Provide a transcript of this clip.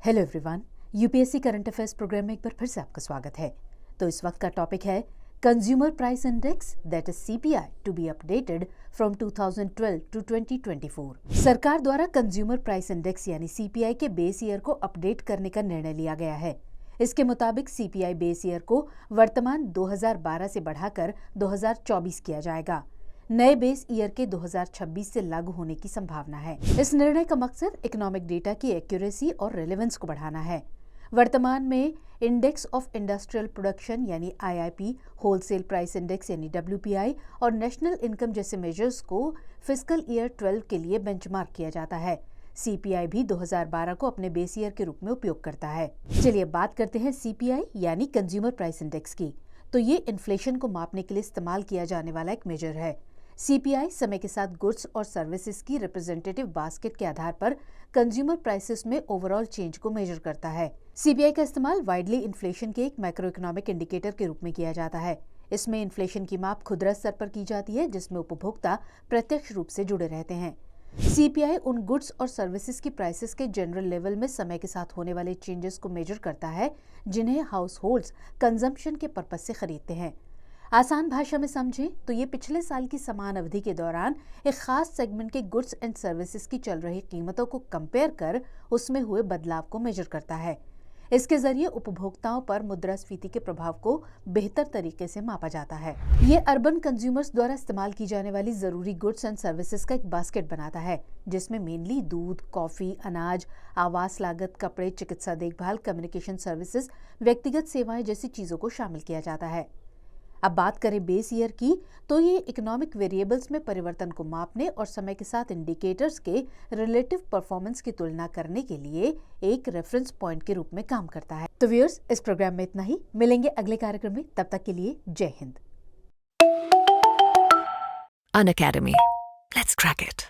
Hello everyone, UPSC current affairs programme में एक बार फिर से आपका स्वागत है। तो इस वक्त का टॉपिक है consumer price index that is CPI to be updated from 2012 to 2024। सरकार द्वारा कंज्यूमर प्राइस इंडेक्स यानी सीपीआई के बेस ईयर को अपडेट करने का निर्णय लिया गया है। इसके मुताबिक सीपीआई बेस ईयर को वर्तमान 2012 से बढ़ाकर 2024 किया जाएगा। नए बेस ईयर के 2026 से लागू होने की संभावना है। इस निर्णय का मकसद इकोनॉमिक डेटा की एक्यूरेसी और रेलेवेंस को बढ़ाना है। वर्तमान में इंडेक्स ऑफ इंडस्ट्रियल प्रोडक्शन यानी आईआईपी, होलसेल प्राइस इंडेक्स यानी डब्ल्यूपीआई और नेशनल इनकम जैसे मेजर्स को फिस्कल ईयर 12 के लिए बेंचमार्क किया जाता है। सीपीआई भी 2012 को अपने बेस ईयर के रूप में उपयोग करता है। चलिए बात करते हैं सीपीआई यानी कंज्यूमर प्राइस इंडेक्स की। तो ये इन्फ्लेशन को मापने के लिए इस्तेमाल किया जाने वाला एक मेजर है। सीपीआई समय के साथ गुड्स और सर्विसेज की रिप्रेजेंटेटिव बास्केट के आधार पर कंज्यूमर प्राइसेस में ओवरऑल चेंज को मेजर करता है। सीपीआई का इस्तेमाल वाइडली इन्फ्लेशन के एक मैक्रो इकोनॉमिक इंडिकेटर के रूप में किया जाता है। इसमें इन्फ्लेशन की माप खुदरा स्तर पर की जाती है, जिसमें उपभोक्ता प्रत्यक्ष रूप से जुड़े रहते हैं। सीपीआई उन गुड्स और सर्विसेज की प्राइसेस के जनरल लेवल में समय के साथ होने वाले चेंजेस को मेजर करता है, जिन्हें हाउस होल्ड्स कंजम्पशन के पर्पज से खरीदते हैं। आसान भाषा में समझें तो ये पिछले साल की समान अवधि के दौरान एक खास सेगमेंट के गुड्स एंड सर्विसेज की चल रही कीमतों को कंपेयर कर उसमें हुए बदलाव को मेजर करता है। इसके जरिए उपभोक्ताओं पर मुद्रास्फीति के प्रभाव को बेहतर तरीके से मापा जाता है। ये अर्बन कंज्यूमर्स द्वारा इस्तेमाल की जाने वाली जरूरी गुड्स एंड सर्विसेज का एक बास्केट बनाता है, जिसमें मेनली दूध, कॉफी, अनाज, आवास लागत, कपड़े, चिकित्सा देखभाल, कम्युनिकेशन सर्विसेज, व्यक्तिगत सेवाएं जैसी चीजों को शामिल किया जाता है। अब बात करें बेस ईयर की, तो ये इकोनॉमिक वेरिएबल्स में परिवर्तन को मापने और समय के साथ इंडिकेटर्स के रिलेटिव परफॉर्मेंस की तुलना करने के लिए एक रेफरेंस पॉइंट के रूप में काम करता है। तो व्यूअर्स, इस प्रोग्राम में इतना ही। मिलेंगे अगले कार्यक्रम में, तब तक के लिए जय Hind. An Academy. Let's crack it.